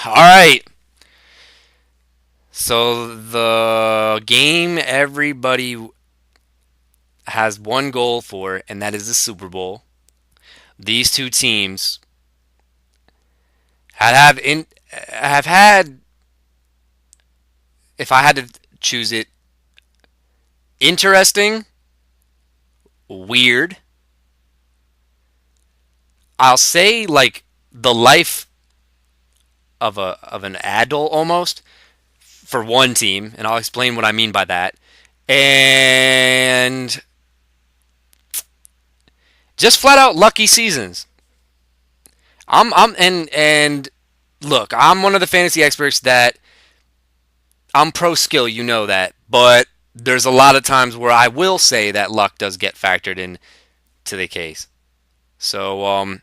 All right. So the game everybody has one goal for, and that is the Super Bowl. These two teams have had, if I had to choose it, interesting, weird. I'll say like the life of an adult almost for one team, and I'll explain what I mean by that. And just flat out lucky seasons. I'm look, I'm one of the fantasy experts that I'm pro skill, you know that, but there's a lot of times where I will say that luck does get factored in to the case. So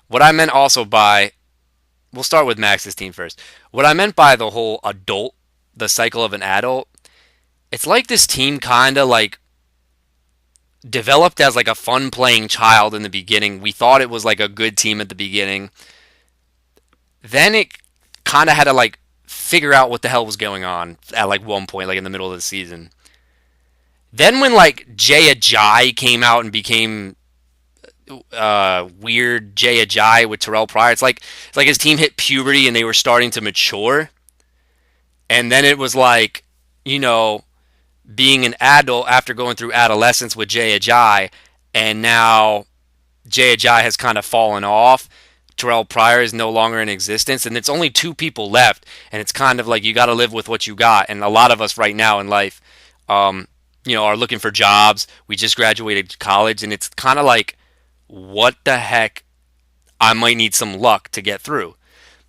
what I meant also by we'll start with Max's team first. What I meant by the whole adult, the cycle of an adult, it's like this team kind of like developed as like a fun playing child in the beginning. We thought it was like a good team at the beginning. Then it kind of had to like figure out what the hell was going on at like one point, like in the middle of the season. Then when like Jay Ajayi came out and became weird Jay Ajayi with Terrell Pryor, it's like his team hit puberty and they were starting to mature. And then it was like, you know, being an adult after going through adolescence with Jay Ajayi, and now Jay Ajayi has kind of fallen off. Terrell Pryor is no longer in existence, and it's only two people left, and it's kind of like you got to live with what you got. And a lot of us right now in life, um, are looking for jobs. We just graduated college, and it's kind of like, what the heck? I might need some luck to get through.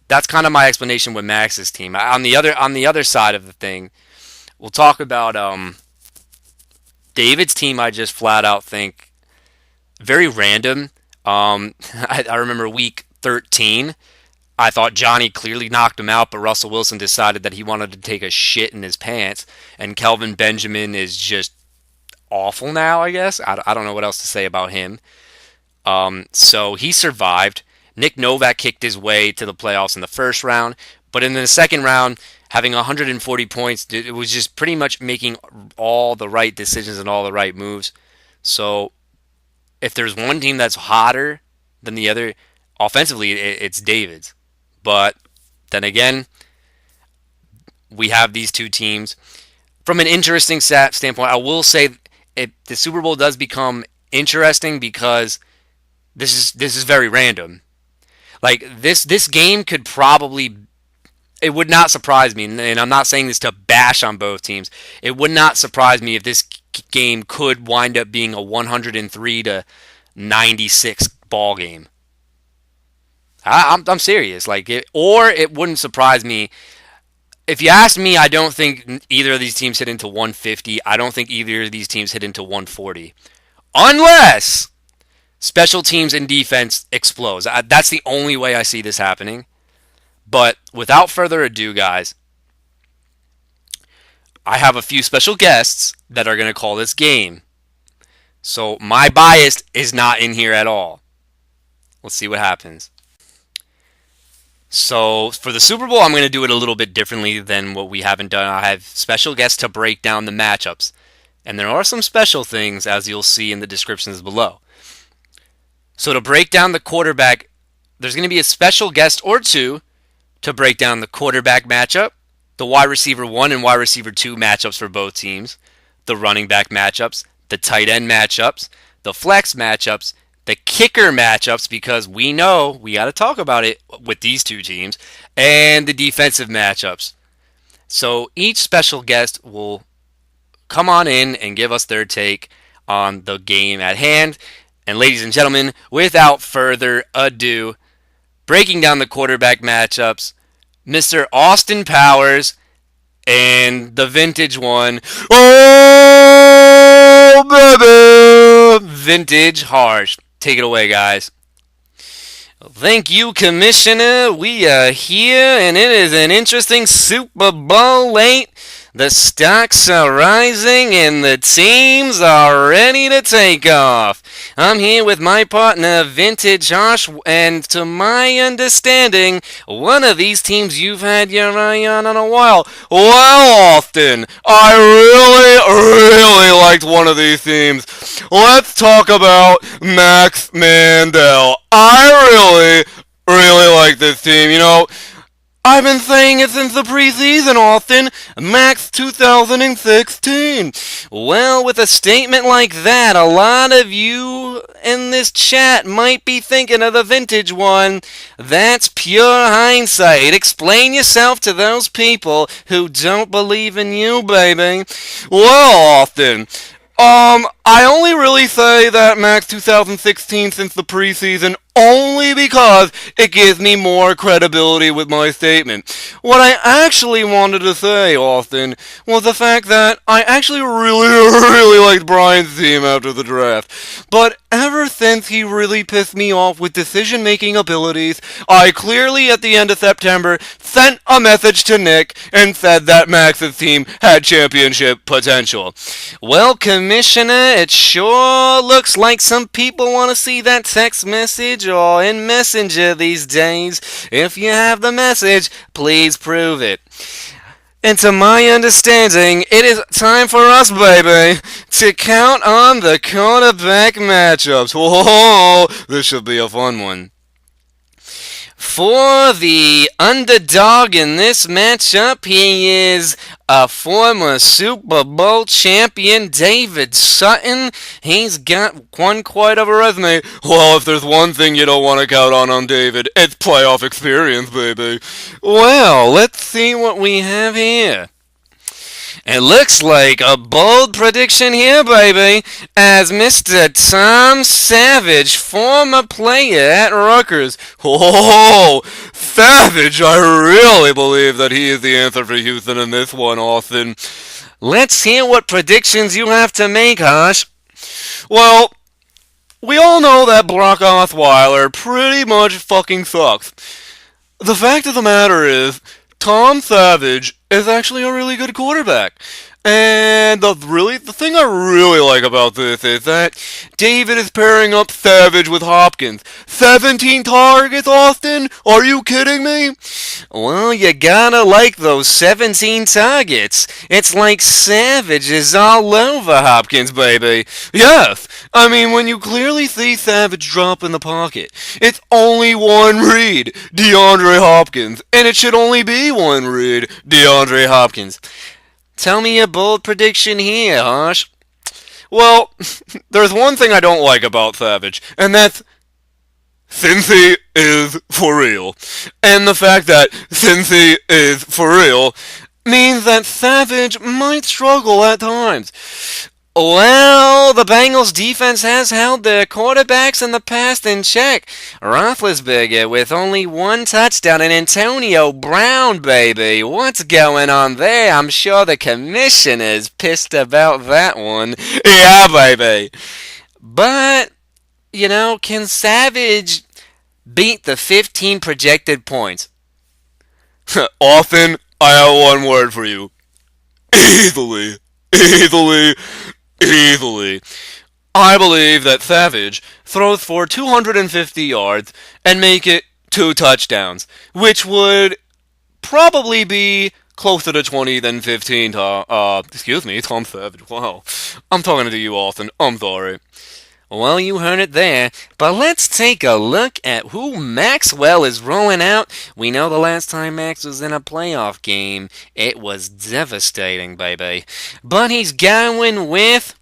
That's kind of my explanation with Max's team. On the other side of the thing, we'll talk about David's team. I just flat out think very random. I remember week 13. I thought Johnny clearly knocked him out, but Russell Wilson decided that he wanted to take a shit in his pants, and Kelvin Benjamin is just awful now. I guess I don't know what else to say about him. So he survived. Nick Novak kicked his way to the playoffs in the first round, but in the second round, having 140 points, it was just pretty much making all the right decisions and all the right moves. So if there's one team that's hotter than the other offensively, it's David's. But then again, we have these two teams. From an interesting standpoint, I will say the Super Bowl does become interesting because this is very random. Like this game could probably, it would not surprise me, and I'm not saying this to bash on both teams. It would not surprise me if this game could wind up being a 103 to 96 ball game. I'm serious. Or it wouldn't surprise me if you ask me. I don't think either of these teams hit into 150. I don't think either of these teams hit into 140, unless special teams and defense explodes. That's the only way I see this happening. But without further ado, guys, I have a few special guests that are going to call this game. So my bias is not in here at all. Let's see what happens. So for the Super Bowl, I'm going to do it a little bit differently than what we haven't done. I have special guests to break down the matchups. And there are some special things, as you'll see in the descriptions below. So to break down the quarterback, there's going to be a special guest or two to break down the quarterback matchup, the wide receiver 1 and wide receiver 2 matchups for both teams, the running back matchups, the tight end matchups, the flex matchups, the kicker matchups, because we know we got to talk about it with these two teams, and the defensive matchups. So each special guest will come on in and give us their take on the game at hand. And ladies and gentlemen, without further ado, breaking down the quarterback matchups, Mr. Austin Powers and the vintage one. Oh, baby! Vintage Harsh. Take it away, guys. Thank you, Commissioner. We are here, and it is an interesting Super Bowl late. The stocks are rising and the teams are ready to take off. I'm here with my partner, Vintage Josh, and to my understanding, one of these teams you've had your eye on in a while. Well, Austin, I really liked one of these teams. Let's talk about Max Mandel. I really like this team. I've been saying it since the preseason, Austin. Max 2016. Well, with a statement like that, a lot of you in this chat might be thinking of the vintage one. That's pure hindsight. Explain yourself to those people who don't believe in you, baby. Well, Austin, I only really say that Max 2016 since the preseason only because it gives me more credibility with my statement. What I actually wanted to say, Austin, was the fact that I actually really liked Brian's team after the draft. But ever since he really pissed me off with decision-making abilities, I clearly at the end of September sent a message to Nick and said that Max's team had championship potential. Well, Commissioner, it sure looks like some people want to see that text message or in Messenger these days. If you have the message, please prove it. And to my understanding, it is time for us, baby, to count on the quarterback matchups. Whoa, this should be a fun one. For the underdog in this matchup, he is a former Super Bowl champion, David Sutton. He's got quite of a resume. Well, if there's one thing you don't want to count on David, it's playoff experience, baby. Well, let's see what we have here. It looks like a bold prediction here, baby, as Mr. Tom Savage, former player at Rutgers. Oh, Savage, I really believe that he is the answer for Houston in this one, Austin. Let's hear what predictions you have to make, Hush. Well, we all know that Brock Osweiler pretty much fucking sucks. The fact of the matter is, Tom Savage is actually a really good quarterback. And the thing I really like about this is that David is pairing up Savage with Hopkins. 17 targets, Austin? Are you kidding me? Well, you gotta like those 17 targets. It's like Savage is all over Hopkins, baby. Yes, I mean, when you clearly see Savage drop in the pocket, it's only one read, DeAndre Hopkins. And it should only be one read, DeAndre Hopkins. Tell me a bold prediction here, Hosh. Well, there's one thing I don't like about Savage, and that's Cincy is for real. And the fact that Cincy is for real means that Savage might struggle at times. Well, the Bengals defense has held their quarterbacks in the past in check. Roethlisberger with only one touchdown and Antonio Brown, baby. What's going on there? I'm sure the commissioner's pissed about that one. Yeah, baby. But, can Savage beat the 15 projected points? Often, I have one word for you. Easily. I believe that Savage throws for 250 yards and make it 2 touchdowns, which would probably be closer to 20 than 15 excuse me, Tom Savage. Wow. I'm talking to you, Austin. I'm sorry. Well, you heard it there, but let's take a look at who Maxwell is rolling out. We know the last time Max was in a playoff game, it was devastating, baby. But he's going with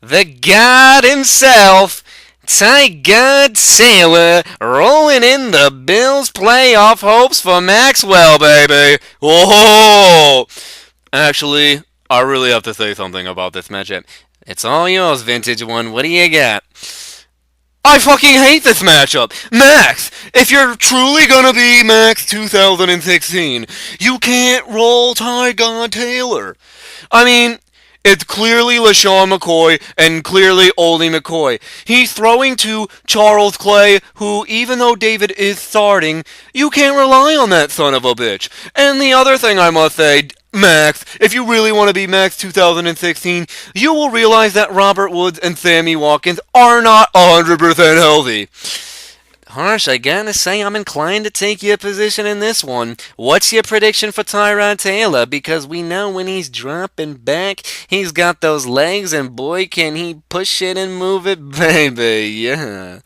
the God himself, Tyrod Taylor, rolling in the Bills' playoff hopes for Maxwell, baby. Whoa! Actually, I really have to say something about this matchup. It's all yours, Vintage One. What do you got? I fucking hate this matchup! Max, if you're truly gonna be Max 2016, you can't roll Tyrod Taylor. I mean, It's clearly LaShawn McCoy and clearly Oldie McCoy. He's throwing to Charles Clay, who, even though David is starting, you can't rely on that son of a bitch. And the other thing I must say, Max, if you really want to be Max 2016, you will realize that Robert Woods and Sammy Watkins are not 100% healthy. Harsh, I gotta say I'm inclined to take your position in this one. What's your prediction for Tyrod Taylor? Because we know when he's dropping back, he's got those legs, and boy, can he push it and move it, baby. Yeah.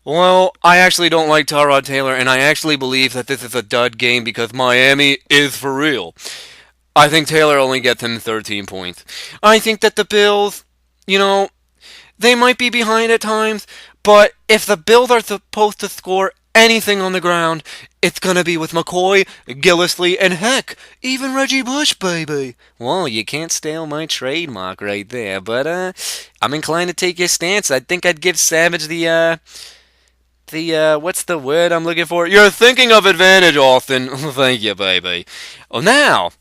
Well, I actually don't like Tyrod Taylor, and I actually believe that this is a dud game because Miami is for real. I think Taylor only gets him 13 points. I think that the Bills, you know, they might be behind at times, but if the Bills are supposed to score anything on the ground, it's going to be with McCoy, Gillislee, and heck, even Reggie Bush, baby. Well, you can't steal my trademark right there, but I'm inclined to take your stance. I think I'd give Savage what's the word I'm looking for? You're thinking of advantage, Austin. Thank you, baby. Well, now,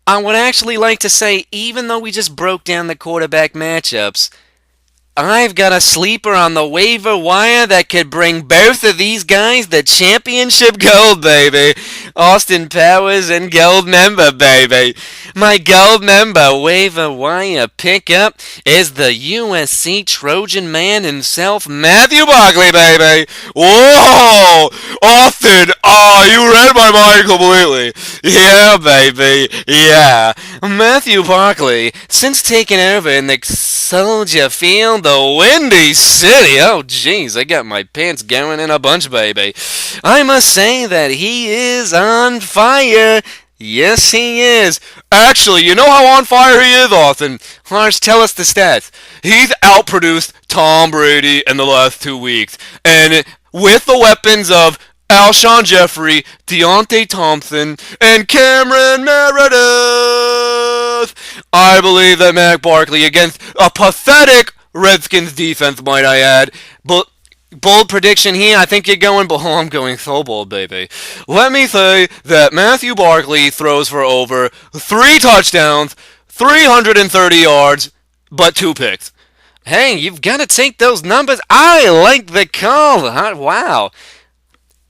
I would actually like to say, even though we just broke down the quarterback matchups, I've got a sleeper on the waiver wire that could bring both of these guys the championship gold, baby. Austin Powers and gold member, baby. My gold member waiver wire pickup is the USC Trojan man himself, Matthew Barkley, baby. Whoa! Austin, you read my mind completely. Yeah, baby. Yeah. Matthew Barkley, since taking over in the Soldier Field, the Windy City. Oh, jeez, I got my pants going in a bunch, baby. I must say that he is on fire. Yes, he is. Actually, you know how on fire he is, Austin? Lars, tell us the stats. He's outproduced Tom Brady in the last 2 weeks. And with the weapons of Alshon Jeffrey, Deontay Thompson, and Cameron Meredith, I believe that Mac Barkley, against a pathetic Redskins defense, might I add, but bold prediction here. I think you're going, but I'm going so bold, baby. Let me say that Matthew Barkley throws for over 3 touchdowns, 330 yards, but 2 picks. Hey, you've got to take those numbers. I like the call. Wow.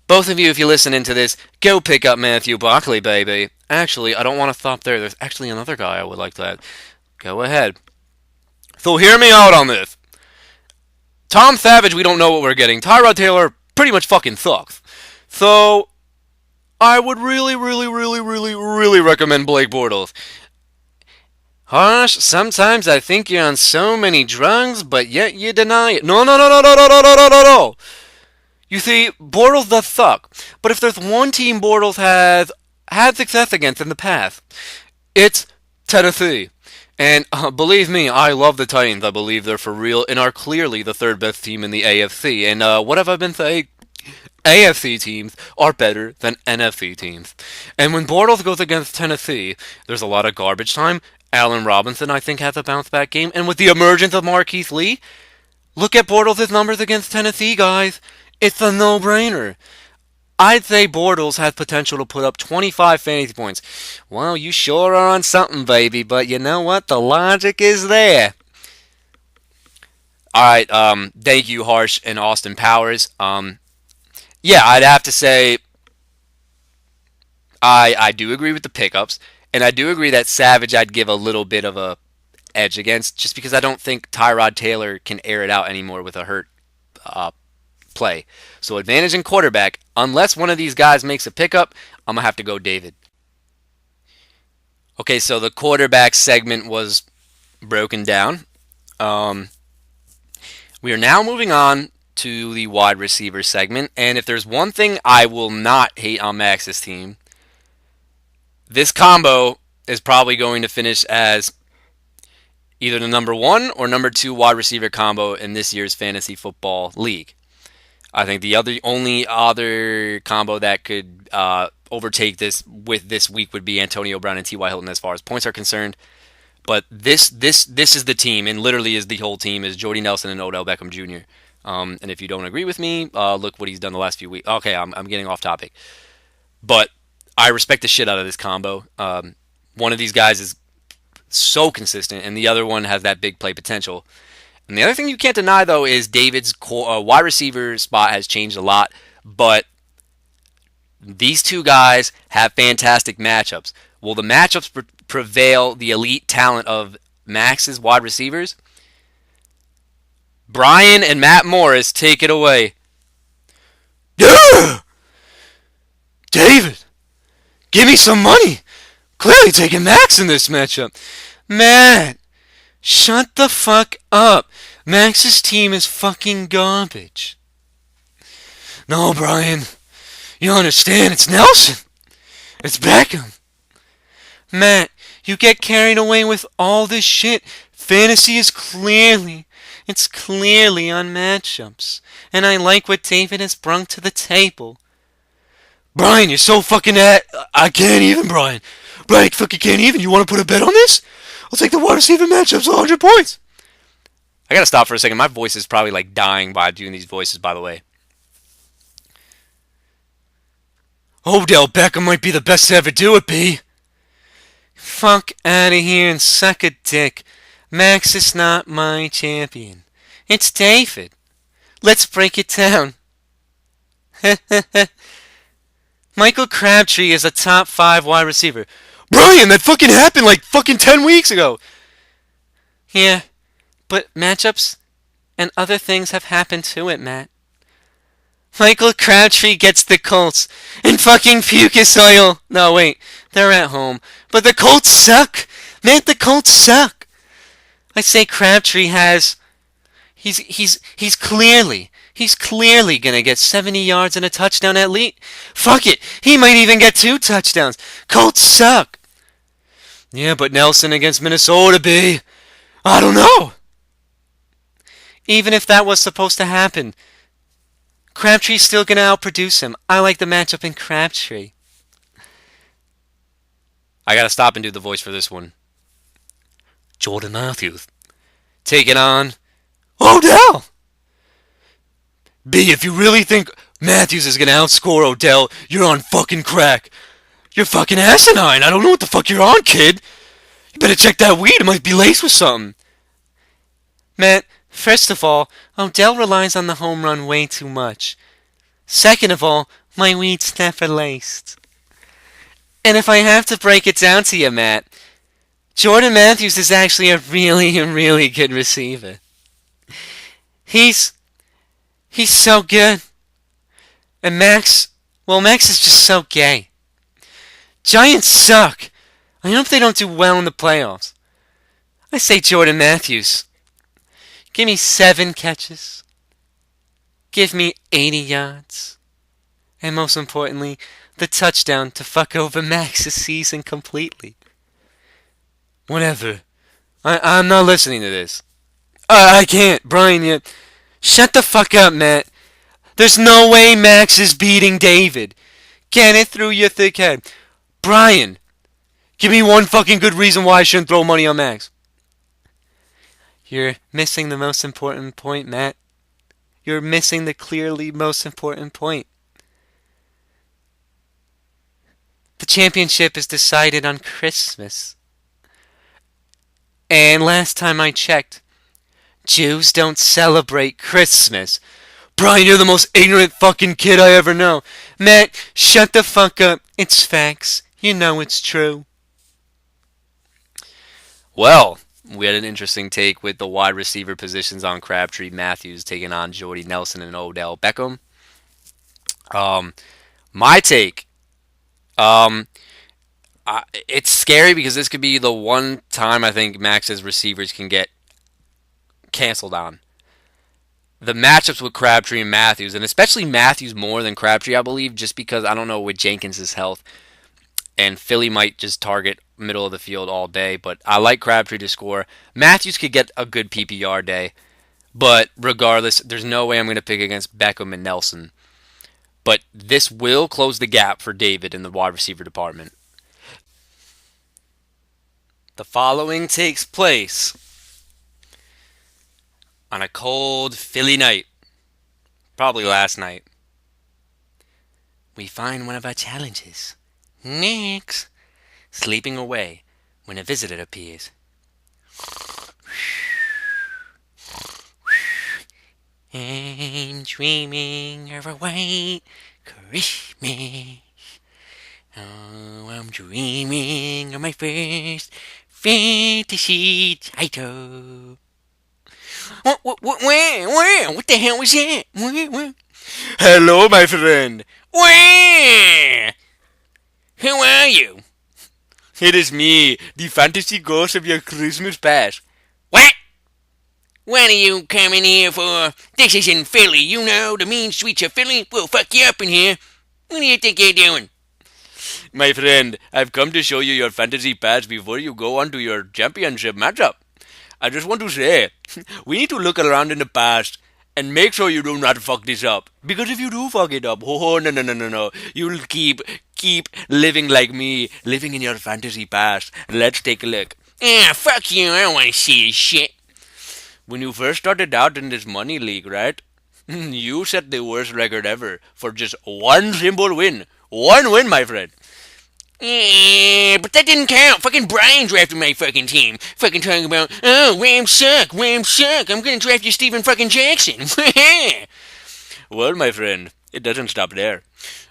Both of you, if you're listening to this, go pick up Matthew Barkley, baby. Actually, I don't want to stop there. There's actually another guy I would like to add. Go ahead. So hear me out on this. Tom Savage, we don't know what we're getting. Tyrod Taylor pretty much fucking sucks. So I would really recommend Blake Bortles. Harsh, sometimes I think you're on so many drugs, but yet you deny it. No. You see, Bortles does suck. But if there's one team Bortles has had success against in the past, it's Tennessee. And believe me, I love the Titans. I believe they're for real and are clearly the third best team in the AFC. And what have I been saying? AFC teams are better than NFC teams. And when Bortles goes against Tennessee, there's a lot of garbage time. Allen Robinson, I think, has a bounce-back game. And with the emergence of Marquise Lee, look at Bortles' numbers against Tennessee, guys. It's a no-brainer. I'd say Bortles has potential to put up 25 fantasy points. Well, you sure are on something, baby, but you know what? The logic is there. Alright, thank you, Harsh and Austin Powers. Yeah, I'd have to say I do agree with the pickups, and I do agree that Savage I'd give a little bit of a edge against, just because I don't think Tyrod Taylor can air it out anymore with a hurt play. So advantage in quarterback, unless one of these guys makes a pickup, I'm going to have to go David. Okay, so the quarterback segment was broken down. We are now moving on to the wide receiver segment, and if there's one thing I will not hate on Max's team, this combo is probably going to finish as either the number 1 or number 2 wide receiver combo in this year's fantasy football league. I think the only other combo that could overtake this week would be Antonio Brown and T.Y. Hilton as far as points are concerned. But this is the team, and literally is the whole team, is Jordy Nelson and Odell Beckham Jr. And if you don't agree with me, look what he's done the last few weeks. Okay, I'm getting off topic. But I respect the shit out of this combo. One of these guys is so consistent, and the other one has that big play potential. And the other thing you can't deny, though, is David's wide receiver spot has changed a lot, but these two guys have fantastic matchups. Will the matchups prevail the elite talent of Max's wide receivers? Brian and Matt Morris, take it away. Yeah! David, give me some money. Clearly taking Max in this matchup. Matt, shut the fuck up. Max's team is fucking garbage. No, Brian. You don't understand. It's Nelson. It's Beckham. Matt, you get carried away with all this shit. Fantasy is it's clearly on matchups. And I like what David has brought to the table. Brian, you're so fucking I can't even, Brian. Brian, fucking can't even. You want to put a bet on this? I'll take the wide receiver matchups 100 points. I gotta stop for a second. My voice is probably like dying by doing these voices, by the way. Odell Beckham might be the best to ever do it, B. Fuck out of here and suck a dick. Max is not my champion. It's David. Let's break it down. Michael Crabtree is a top 5 wide receiver. Brian, that fucking happened like fucking 10 weeks ago. Yeah, but matchups and other things have happened to it, Matt. Michael Crabtree gets the Colts and fucking Pucus Oil. No, wait, they're at home. But the Colts suck. Man, the Colts suck. I say Crabtree has... He's clearly gonna get 70 yards and a touchdown at least. Fuck it, he might even get 2 touchdowns. Colts suck. Yeah, but Nelson against Minnesota, B. I don't know. Even if that was supposed to happen, Crabtree's still gonna outproduce him. I like the matchup in Crabtree. I gotta stop and do the voice for this one. Jordan Matthews taking on Odell. B, if you really think Matthews is gonna outscore Odell, you're on fucking crack. You're fucking asinine. I don't know what the fuck you're on, kid. You better check that weed. It might be laced with something. Matt, first of all, Odell relies on the home run way too much. Second of all, my weed's never laced. And if I have to break it down to you, Matt, Jordan Matthews is actually a really good receiver. He's so good. And Max is just so gay. Giants suck. I hope they don't do well in the playoffs. I say Jordan Matthews. Give me 7 catches. Give me 80 yards. And most importantly, the touchdown to fuck over Max's season completely. Whatever. I'm not listening to this. I can't. Brian, shut the fuck up, Matt. There's no way Max is beating David. Get it through your thick head. Brian, give me one fucking good reason why I shouldn't throw money on Max. You're missing the most important point, Matt. You're missing the clearly most important point. The championship is decided on Christmas. And last time I checked, Jews don't celebrate Christmas. Brian, you're the most ignorant fucking kid I ever know. Matt, shut the fuck up. It's facts. You know it's true. Well, we had an interesting take with the wide receiver positions on Crabtree, Matthews taking on Jordy Nelson and Odell Beckham. My take, it's scary because this could be the one time I think Max's receivers can get canceled on. The matchups with Crabtree and Matthews, and especially Matthews more than Crabtree, I believe, just because I don't know with Jenkins' health, and Philly might just target middle of the field all day, but I like Crabtree to score. Matthews could get a good PPR day, but regardless, there's no way I'm going to pick against Beckham and Nelson. But this will close the gap for David in the wide receiver department. The following takes place on a cold Philly night. Probably last night. We find one of our challenges, Nick's, sleeping away when a visitor appears. I'm dreaming of a white Christmas. Oh, I'm dreaming of my first fantasy title. What the hell was that? Hello, my friend. Where? Who are you? It is me, the fantasy ghost of your Christmas past. What? What are you coming here for? This isn't Philly, you know. The mean streets of Philly will fuck you up in here. What do you think you're doing? My friend, I've come to show you your fantasy past before you go on to your championship matchup. I just want to say, we need to look around in the past and make sure you do not fuck this up. Because if you do fuck it up, oh no no no no no, you'll keep living like me, living in your fantasy past. Let's take a look. Yeah, fuck you. I don't want to see this shit. When you first started out in this money league, right? You set the worst record ever for just one simple win. One win, my friend. Yeah, but that didn't count. Fucking Brian drafted my fucking team. Fucking talking about, oh, Rams suck, Rams suck. I'm gonna draft you Steven fucking Jackson. Well, my friend, it doesn't stop there.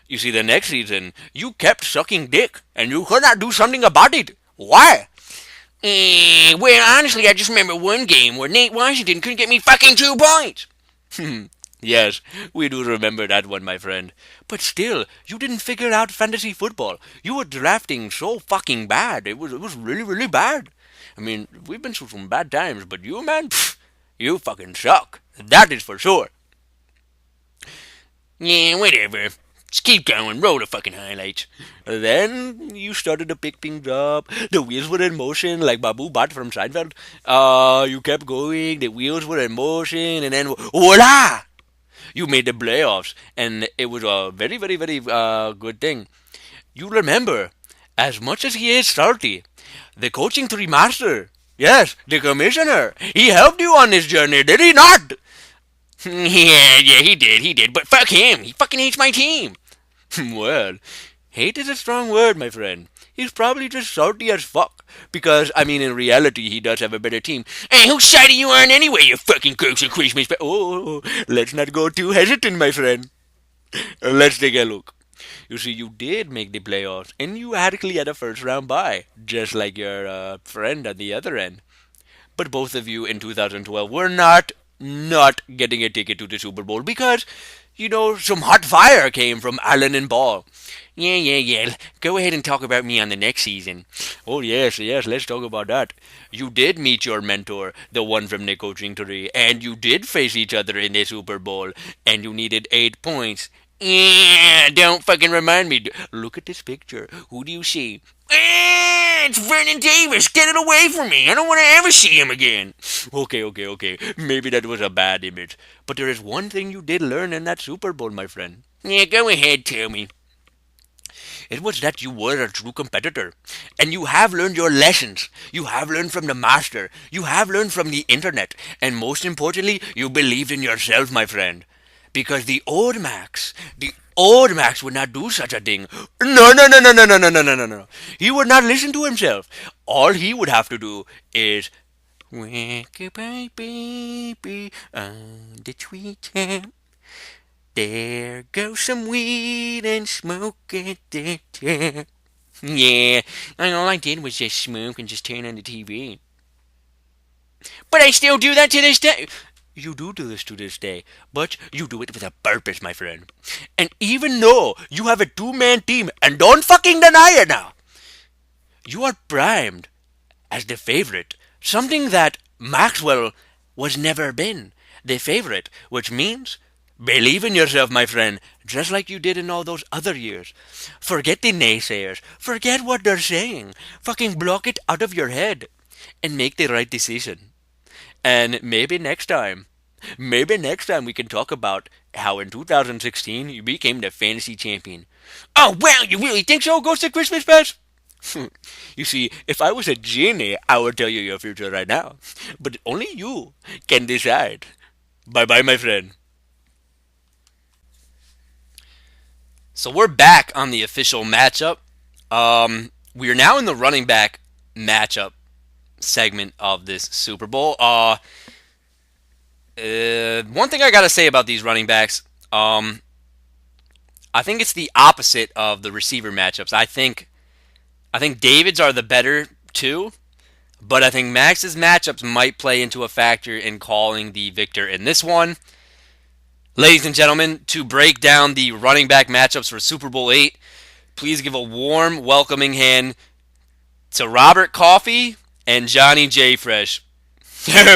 You see, the next season, you kept sucking dick, and you could not do something about it. Why? Well, honestly, I just remember one game where Nate Washington couldn't get me fucking 2 points. Yes, we do remember that one, my friend. But still, you didn't figure out fantasy football. You were drafting so fucking bad. It was really, really bad. I mean, we've been through some bad times, but you, man, you fucking suck. That is for sure. Yeah, whatever. Just keep going. Roll the fucking highlights. Then you started to pick things up. The wheels were in motion, like Babu Bhatt from Seinfeld. You kept going. The wheels were in motion, and then voila! You made the playoffs, and it was a very, very, very good thing. You remember, as much as he is salty, the coaching tree master, yes, the commissioner, he helped you on this journey, did he not? Yeah, he did. But fuck him. He fucking hates my team. Well, hate is a strong word, my friend. He's probably just salty as fuck. Because, I mean, in reality, he does have a better team. Hey, whose side are you on anyway, you fucking crooks of Christmas? Let's not go too hesitant, my friend. Let's take a look. You see, you did make the playoffs, and you actually had a first round bye, just like your friend at the other end. But both of you in 2012 were not getting a ticket to the Super Bowl because, some hot fire came from Allen and Ball. Yeah. Go ahead and talk about me on the next season. Oh, yes, let's talk about that. You did meet your mentor, the one from the coaching tree, and you did face each other in the Super Bowl, and you needed 8 points. Yeah, don't fucking remind me. Look at this picture. Who do you see? It's Vernon Davis. Get it away from me. I don't want to ever see him again. Okay. Maybe that was a bad image. But there is one thing you did learn in that Super Bowl, my friend. Yeah, go ahead, tell me. It was that you were a true competitor. And you have learned your lessons. You have learned from the master. You have learned from the internet. And most importantly, you believed in yourself, my friend. Because the old Max would not do such a thing. No. He would not listen to himself. All he would have to do is goodbye, baby, on the treetop. There goes some weed and smoke at the top. Yeah, and all I did was just smoke and just turn on the TV. But I still do that to this day. You do this to this day, but you do it with a purpose, my friend. And even though you have a two-man team, and don't fucking deny it now, you are primed as the favorite. Something that Maxwell was never been. The favorite, which means believe in yourself, my friend, just like you did in all those other years. Forget the naysayers. Forget what they're saying. Fucking block it out of your head and make the right decision. And maybe next time we can talk about how in 2016 you became the fantasy champion. Oh, wow, you really think so, Ghost of Christmas Past? You see, if I was a genie, I would tell you your future right now. But only you can decide. Bye-bye, my friend. So we're back on the official matchup. We are now in the running back matchup segment of this Super Bowl. One thing I gotta say about these running backs, I think it's the opposite of the receiver matchups. I think David's are the better two, but I think Max's matchups might play into a factor in calling the victor in this one. Ladies and gentlemen, to break down the running back matchups for Super Bowl VIII, please give a warm, welcoming hand to Robert Coffee and Johnny J. Fresh.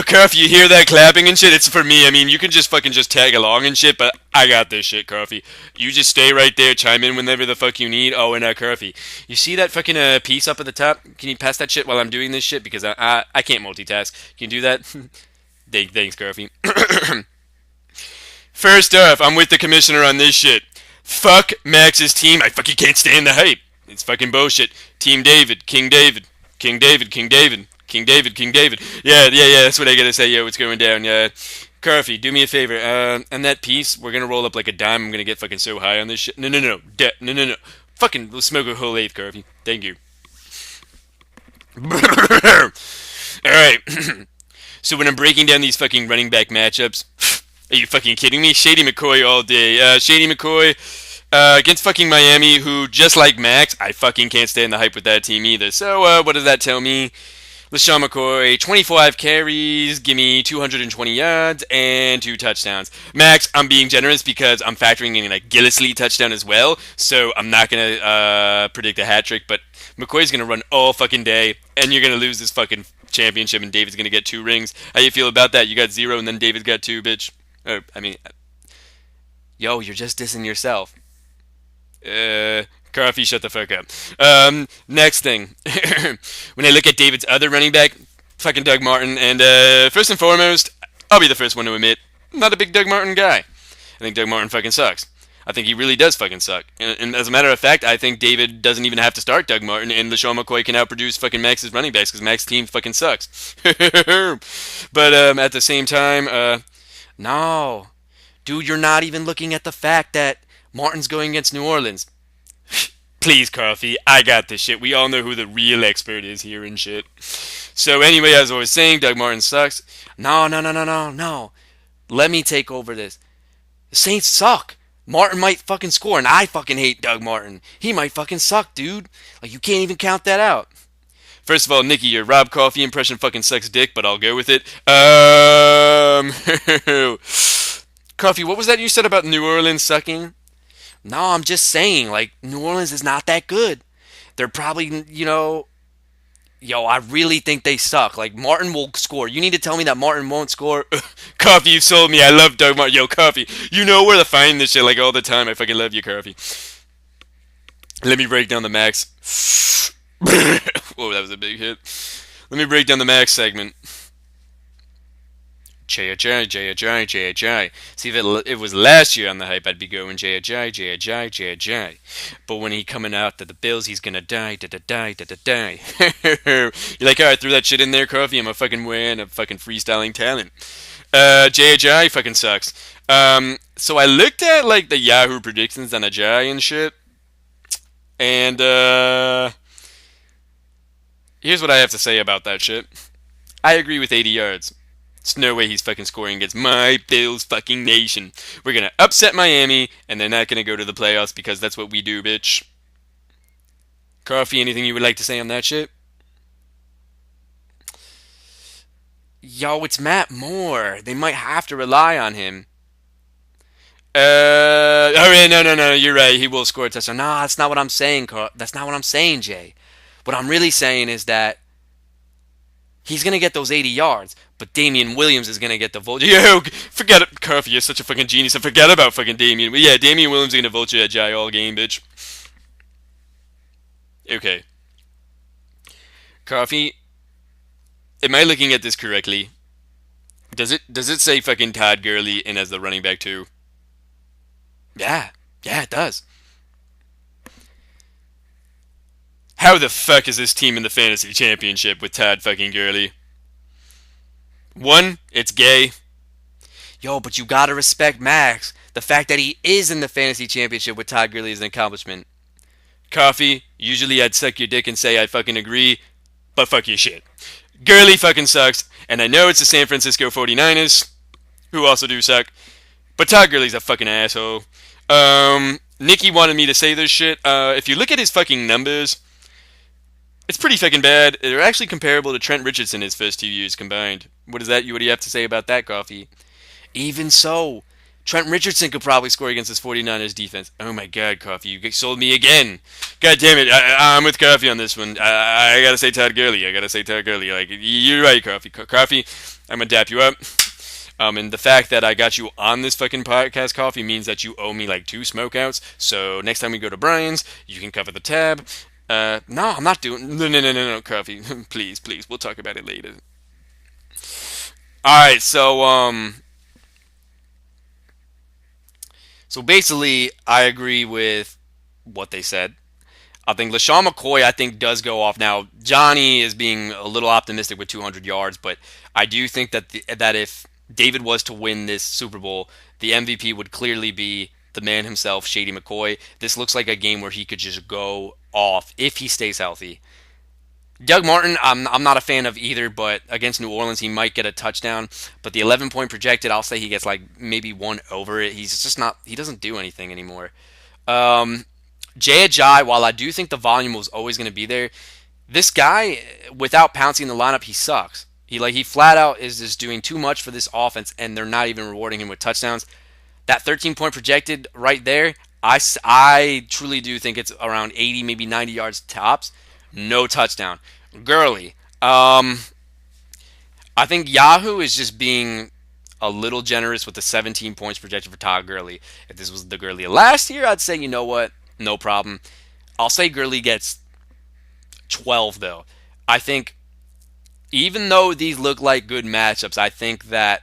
Cuff, you hear that clapping and shit? It's for me. I mean, you can just fucking just tag along and shit, but I got this shit, Cuffy. You just stay right there, chime in whenever the fuck you need. Oh, and Cuffy, you see that fucking piece up at the top? Can you pass that shit while I'm doing this shit? Because I can't multitask. Can you do that? Thanks, Cuffy. First off, I'm with the commissioner on this shit. Fuck Max's team. I fucking can't stand the hype. It's fucking bullshit. Team David, King David, King David, King David, King David, King David. Yeah, that's what I gotta say. Yo, what's going down? Yeah. Curfy, do me a favor. And that piece, we're gonna roll up like a dime. I'm gonna get fucking so high on this shit. No. No. Fucking, we'll smoke a whole eighth, Curfy. Thank you. Alright. So when I'm breaking down these fucking running back matchups, are you fucking kidding me? Shady McCoy all day. Shady McCoy against fucking Miami, who, just like Max, I fucking can't stand the hype with that team either. So what does that tell me? LaShawn McCoy, 25 carries, give me 220 yards and 2 touchdowns. Max, I'm being generous because I'm factoring in a Gillislee touchdown as well, so I'm not going to predict a hat trick, but McCoy's going to run all fucking day, and you're going to lose this fucking championship, and David's going to get 2 rings. How you feel about that? You got 0, and then David's got 2, bitch. Yo, you're just dissing yourself. Coffee, shut the fuck up. Next thing. When I look at David's other running back, fucking Doug Martin, and first and foremost, I'll be the first one to admit, I'm not a big Doug Martin guy. I think Doug Martin fucking sucks. I think he really does fucking suck. And as a matter of fact, I think David doesn't even have to start Doug Martin, and LaShawn McCoy can outproduce fucking Max's running backs because Max's team fucking sucks. But at the same time, no. Dude, you're not even looking at the fact that Martin's going against New Orleans. Please, Coffee, I got this shit. We all know who the real expert is here and shit. So anyway, as I was saying, Doug Martin sucks. No. Let me take over this. The Saints suck. Martin might fucking score, and I fucking hate Doug Martin. He might fucking suck, dude. Like, you can't even count that out. First of all, Nikki, your Rob Coffee impression fucking sucks dick, but I'll go with it. Coffee, what was that you said about New Orleans sucking? No, I'm just saying, like, New Orleans is not that good. They're probably, I really think they suck. Like, Martin will score. You need to tell me that Martin won't score. Coffee, you sold me. I love Doug Martin. Yo, Coffee, you know where to find this shit, like, all the time. I fucking love you, Coffee. Let me break down the Max. Whoa, that was a big hit. Let me break down the Max segment. J-A-J. See, if it was last year on the hype, I'd be going J-A-J. But when he coming out to the Bills, he's gonna die. You're like, alright, threw that shit in there, Coffee. I'm a fucking man, a fucking freestyling talent. J-A-J fucking sucks. So I looked at, like, the Yahoo predictions on Ajay and shit. And, here's what I have to say about that shit. I agree with 80 yards. There's no way he's fucking scoring against my Bills fucking nation. We're gonna upset Miami, and they're not gonna go to the playoffs because that's what we do, bitch. Coffee, anything you would like to say on that shit? Yo, it's Matt Moore. They might have to rely on him. Oh, no, you're right. He will score a touchdown. Nah, that's not what I'm saying, Carl. That's not what I'm saying, Jay. What I'm really saying is that he's going to get those 80 yards, but Damian Williams is going to get the vulture. Yo, forget it. Coffee, you're such a fucking genius. I forget about fucking Damian. Yeah, Damian Williams is going to vulture at Jai all game, bitch. Okay. Coffee, am I looking at this correctly? Does it say fucking Todd Gurley in as the running back too? Yeah, it does. How the fuck is this team in the fantasy championship with Todd fucking Gurley? One, it's gay. Yo, but you gotta respect Max. The fact that he is in the fantasy championship with Todd Gurley is an accomplishment. Coffee, usually I'd suck your dick and say I fucking agree, but fuck your shit. Gurley fucking sucks, and I know it's the San Francisco 49ers, who also do suck, but Todd Gurley's a fucking asshole. Nikki wanted me to say this shit. If you look at his fucking numbers, it's pretty fucking bad. They're actually comparable to Trent Richardson his first 2 years combined. What is that? What do you have to say about that, Coffee? Even so, Trent Richardson could probably score against this 49ers defense. Oh my god, Coffee, you sold me again. God damn it, I'm with Coffee on this one. I gotta say Todd Gurley. Like, you're right, Coffee. Coffee, I'm gonna dap you up. And the fact that I got you on this fucking podcast, Coffee, means that you owe me like 2 smokeouts. So next time we go to Brian's, you can cover the tab. No, I'm not doing. No, Coffee. Please, please. We'll talk about it later. All right, so basically, I agree with what they said. I think LaShawn McCoy, I think, does go off. Now, Johnny is being a little optimistic with 200 yards, but I do think that if David was to win this Super Bowl, the MVP would clearly be the man himself, Shady McCoy. This looks like a game where he could just go off if he stays healthy. Doug Martin, I'm not a fan of either, but against New Orleans, he might get a touchdown. But the 11-point projected, I'll say he gets like maybe one over it. He's just not, he doesn't do anything anymore. Jay Ajayi, while I do think the volume was always going to be there, this guy, without pouncing in the lineup, he sucks. He flat out is just doing too much for this offense, and they're not even rewarding him with touchdowns. That 13-point projected right there, I truly do think it's around 80, maybe 90 yards tops. No touchdown. Gurley. I think Yahoo is just being a little generous with the 17 points projected for Todd Gurley. If this was the Gurley of last year, I'd say, you know what? No problem. I'll say Gurley gets 12, though. I think, even though these look like good matchups, I think that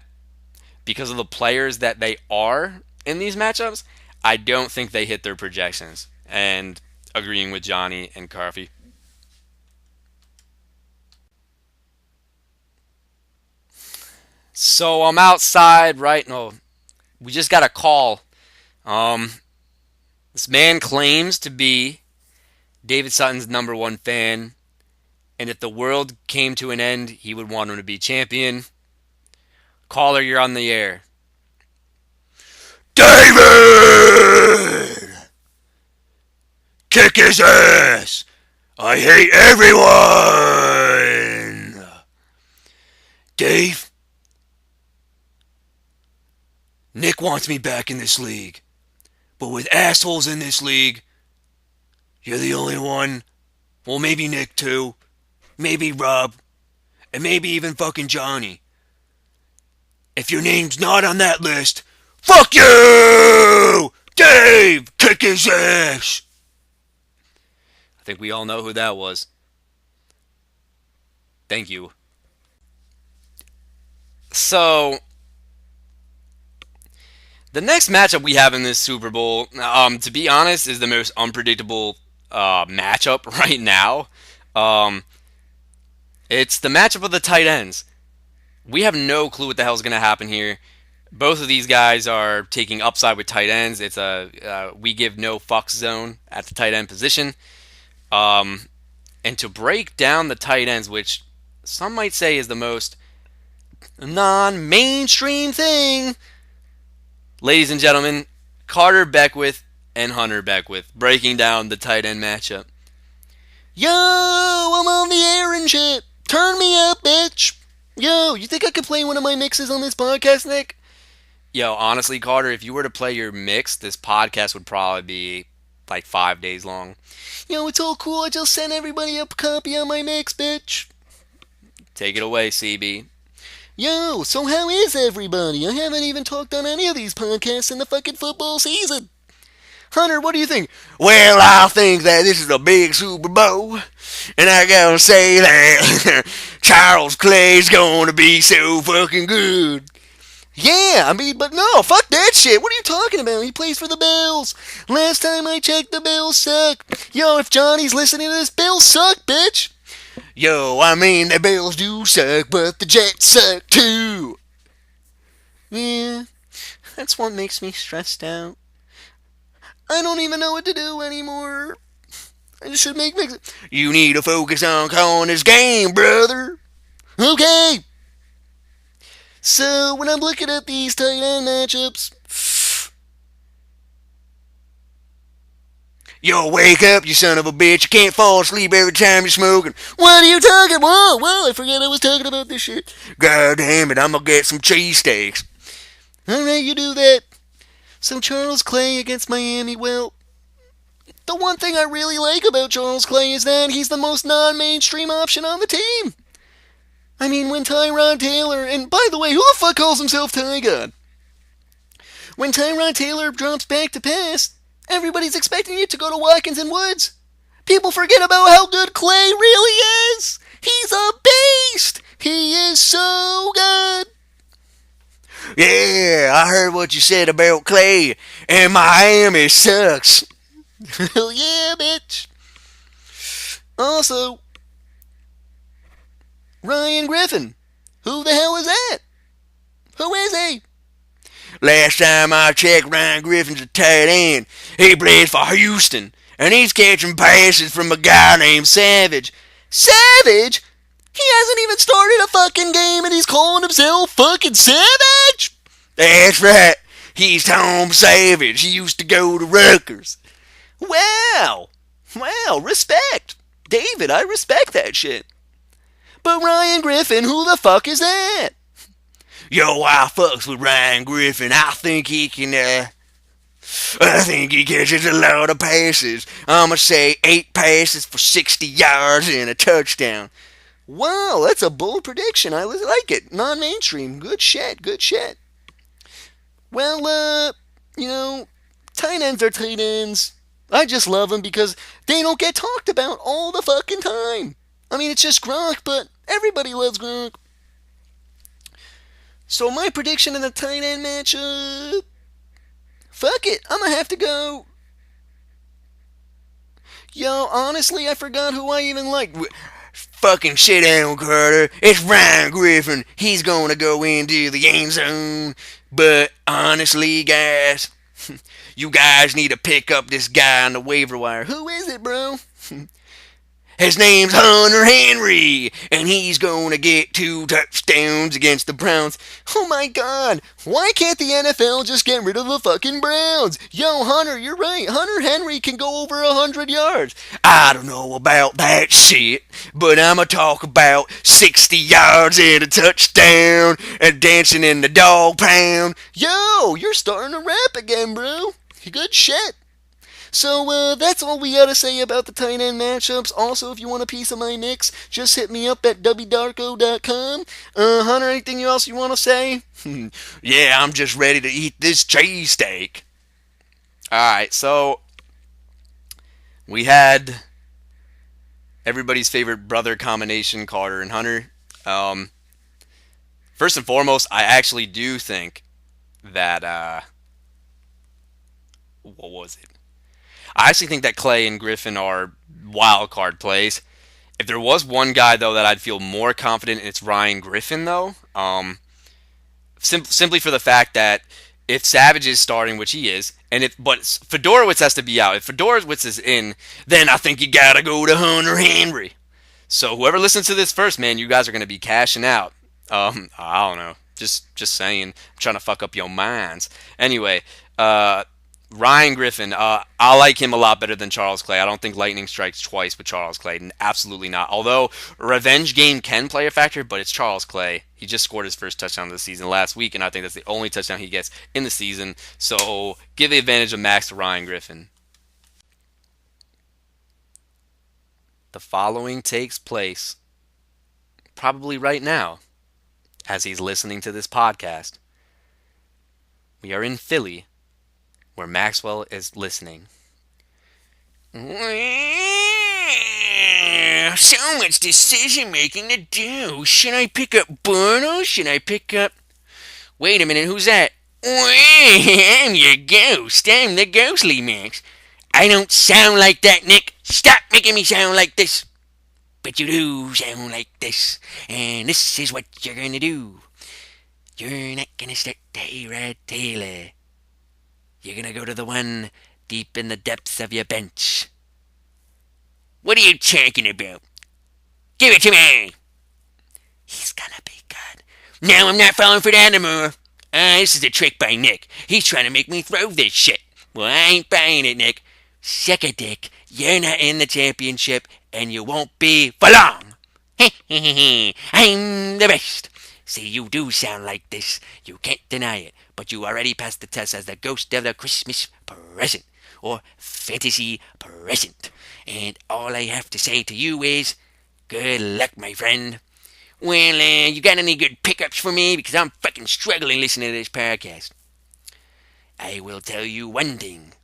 because of the players that they are in these matchups, I don't think they hit their projections. And agreeing with Johnny and Carfy. So I'm outside, right? No, we just got a call. Um, this man claims to be David Sutton's #1 fan, and if the world came to an end, he would want him to be champion. Caller, you're on the air. David! Kick his ass! I hate everyone! Dave? Nick wants me back in this league. But with assholes in this league, you're the only one. Well, maybe Nick too. Maybe Rob. And maybe even fucking Johnny. If your name's not on that list, fuck you! Dave, kick his ass! I think we all know who that was. Thank you. So, the next matchup we have in this Super Bowl, to be honest, is the most unpredictable matchup right now. It's the matchup of the tight ends. We have no clue what the hell is going to happen here. Both of these guys are taking upside with tight ends. It's a we give no fucks zone at the tight end position. And to break down the tight ends, which some might say is the most non-mainstream thing, ladies and gentlemen, Carter Beckwith and Hunter Beckwith breaking down the tight end matchup. Yo, I'm on the air and shit. Turn me up, bitch. Yo, you think I could play one of my mixes on this podcast, Nick? Yo, honestly, Carter, if you were to play your mix, this podcast would probably be like 5 days long. Yo, it's all cool. I just sent everybody a copy of my mix, bitch. Take it away, CB. Yo, so how is everybody? I haven't even talked on any of these podcasts in the fucking football season. Hunter, what do you think? Well, I think that this is a big Super Bowl, and I gotta say that Charles Clay's gonna be so fucking good. Yeah, I mean, but no, fuck that shit. What are you talking about? He plays for the Bills. Last time I checked, the Bills suck. Yo, if Johnny's listening to this, Bills suck, bitch. Yo, I mean, the Bills do suck, but the Jets suck too. Yeah, that's what makes me stressed out. I don't even know what to do anymore. It should make. You need to focus on calling this game, brother. Okay. So when I'm looking at these tight end matchups, yo, wake up, you son of a bitch. You can't fall asleep every time you're smoking. What are you talking? Whoa, I forgot I was talking about this shit. God damn it, I'm gonna get some cheesesteaks. Alright, you do that. So Charles Clay against Miami, well, the one thing I really like about Charles Clay is that he's the most non-mainstream option on the team. I mean, when Tyrod Taylor, and by the way, who the fuck calls himself Ty God? When Tyrod Taylor drops back to pass, everybody's expecting it to go to Watkins and Woods. People forget about how good Clay really is. He's a beast. He is so good. Yeah, I heard what you said about Clay, and Miami sucks. Hell yeah, bitch. Also, Ryan Griffin. Who the hell is that? Who is he? Last time I checked, Ryan Griffin's a tight end. He plays for Houston, and he's catching passes from a guy named Savage. Savage? He hasn't even started a fucking game, and he's calling himself fucking Savage? That's right. He's Tom Savage. He used to go to Rutgers. Wow. Wow, respect. David, I respect that shit. But Ryan Griffin, who the fuck is that? Yo, I fucks with Ryan Griffin. I think he catches a lot of passes. I'ma say 8 passes for 60 yards and a touchdown. Wow, that's a bold prediction. I like it. Non-mainstream. Good shit, good shit. Well, tight ends are tight ends. I just love them because they don't get talked about all the fucking time. I mean, it's just Gronk, but everybody loves Gronk. So my prediction in the tight end matchup, fuck it, I'm gonna have to go. Yo, honestly, I forgot who I even liked. Fucking shit down, Carter. It's Ryan Griffin. He's gonna go into the end zone. But honestly, guys, you guys need to pick up this guy on the waiver wire. Who is it, bro? His name's Hunter Henry, and he's going to get 2 touchdowns against the Browns. Oh my god, why can't the NFL just get rid of the fucking Browns? Yo, Hunter, you're right. Hunter Henry can go over 100 yards. I don't know about that shit, but I'ma talk about 60 yards and a touchdown and dancing in the dog pound. Yo, you're starting to rap again, bro. Good shit. So, that's all we gotta say about the tight end matchups. Also, if you want a piece of my mix, just hit me up at wdarko.com. Hunter, anything else you want to say? Yeah, I'm just ready to eat this cheesesteak. Alright, so we had everybody's favorite brother combination, Carter and Hunter. First and foremost, I actually do think that, what was it? I actually think that Clay and Griffin are wild card plays. If there was one guy though that I'd feel more confident in, it's Ryan Griffin though. Simply for the fact that if Savage is starting, which he is, but Fedorowicz has to be out. If Fedorowicz is in, then I think you gotta go to Hunter Henry. So whoever listens to this first, man, you guys are gonna be cashing out. I don't know. Just saying. I'm trying to fuck up your minds. Anyway, Ryan Griffin, I like him a lot better than Charles Clay. I don't think lightning strikes twice with Charles Clay. Absolutely not. Although revenge game can play a factor, but it's Charles Clay. He just scored his first touchdown of the season last week, and I think that's the only touchdown he gets in the season. So give the advantage of Max to Ryan Griffin. The following takes place probably right now as he's listening to this podcast. We are in Philly, where Maxwell is listening. So much decision making to do. Should I pick up Bono? Should I pick up... Wait a minute, who's that? I'm your ghost. I'm the ghostly Max. I don't sound like that, Nick. Stop making me sound like this. But you do sound like this. And this is what you're gonna do. You're not gonna start Tyrod Taylor. You're gonna go to the one deep in the depths of your bench. What are you talking about? Give it to me. He's gonna be good. No, I'm not falling for that anymore. This is a trick by Nick. He's trying to make me throw this shit. Well, I ain't buying it, Nick. Suck a dick. You're not in the championship, and you won't be for long. I'm the best. See, you do sound like this. You can't deny it. But you already passed the test as the ghost of the Christmas present, or fantasy present. And all I have to say to you is, good luck, my friend. Well, you got any good pickups for me? Because I'm fucking struggling listening to this podcast. I will tell you one thing.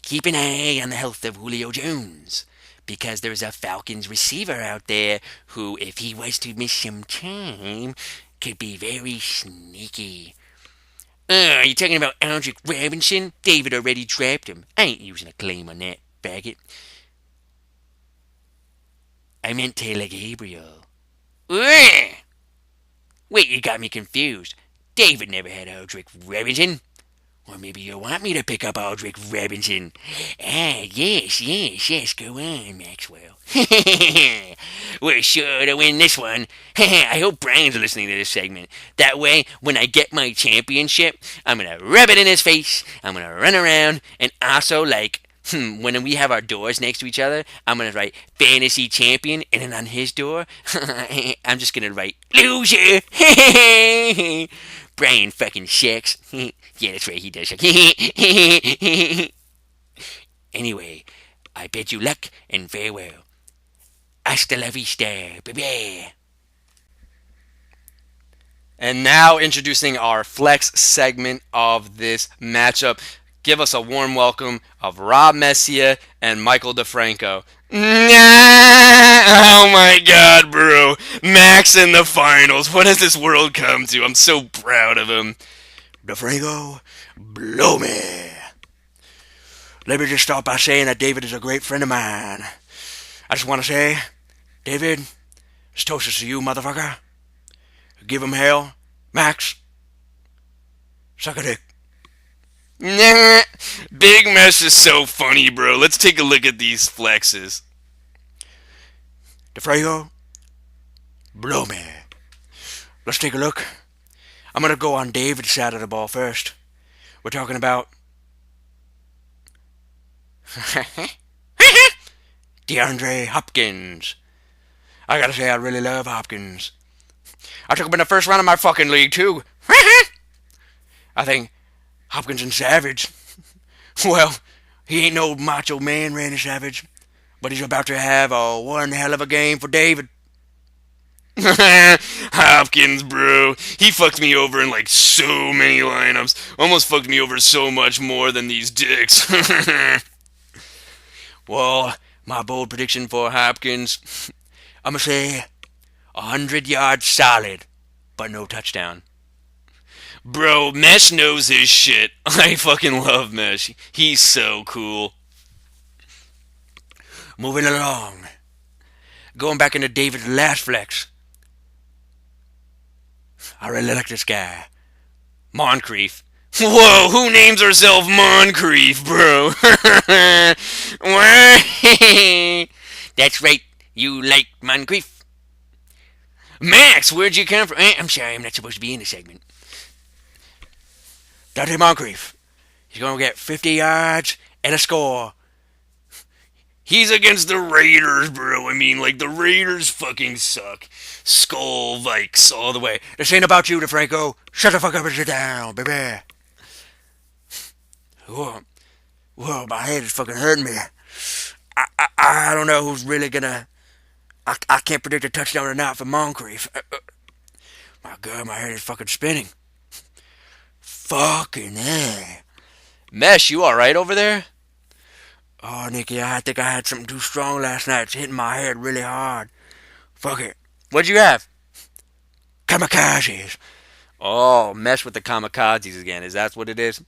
Keep an eye on the health of Julio Jones, because there's a Falcons receiver out there who, if he was to miss some time, could be very sneaky. Are you talking about Aldrick Robinson? David already dropped him. I ain't using a claim on that, faggot. I meant Taylor Gabriel. Wait, you got me confused. David never had Aldrick Robinson. Or maybe you want me to pick up Aldrick Robinson. Yes, go on, Maxwell. We're sure to win this one. I hope Brian's listening to this segment. That way, when I get my championship, I'm gonna rub it in his face, I'm gonna run around, and also, when we have our doors next to each other, I'm gonna write fantasy champion, and then on his door, I'm just gonna write loser. Brian fucking sucks. Yeah, that's right, he does. Anyway, I bid you luck and farewell. Hasta la vista, baby. And now introducing our flex segment of this matchup. Give us a warm welcome of Rob Messier and Michael DeFranco. Oh my god, bro. Max in the finals. What has this world come to? I'm so proud of him. DeFranco, blow me. Let me just start by saying that David is a great friend of mine. I just want to say, David, it's toasters to you, motherfucker. Give him hell. Max, suck a dick. Nah, Big Mesh is so funny, bro. Let's take a look at these flexes. DeFranco, blow me. Let's take a look. I'm going to go on David's side of the ball first. We're talking about DeAndre Hopkins. I gotta say, I really love Hopkins. I took him in the first round of my fucking league, too. I think Hopkins and Savage. Well, he ain't no macho man, Randy Savage. But he's about to have one hell of a game for David. Hopkins, bro. He fucked me over in like so many lineups. Almost fucked me over so much more than these dicks. Well, my bold prediction for Hopkins, I'm going to say 100 yards solid, but no touchdown. Bro, Mesh knows his shit. I fucking love Mesh. He's so cool. Moving along. Going back into David's last flex. I really like this guy. Moncrief. Whoa, who names herself Moncrief, bro? That's right, you like Moncrief. Max, where'd you come from? I'm sorry, I'm not supposed to be in this segment. Dante Moncrief. He's going to get 50 yards and a score. He's against the Raiders, bro. I mean, like, the Raiders fucking suck. Skull Vikes all the way. This ain't about you, DeFranco. Shut the fuck up and sit down, baby. Whoa, my head is fucking hurting me. I don't know who's really gonna... I can't predict a touchdown or not for Moncrief. My God, my head is fucking spinning. Fucking A. Mesh, you alright over there? Oh, Nicky, I think I had something too strong last night. It's hitting my head really hard. Fuck it. What'd you have? Kamikazes. Oh, Mesh with the kamikazes again. Is that what it is?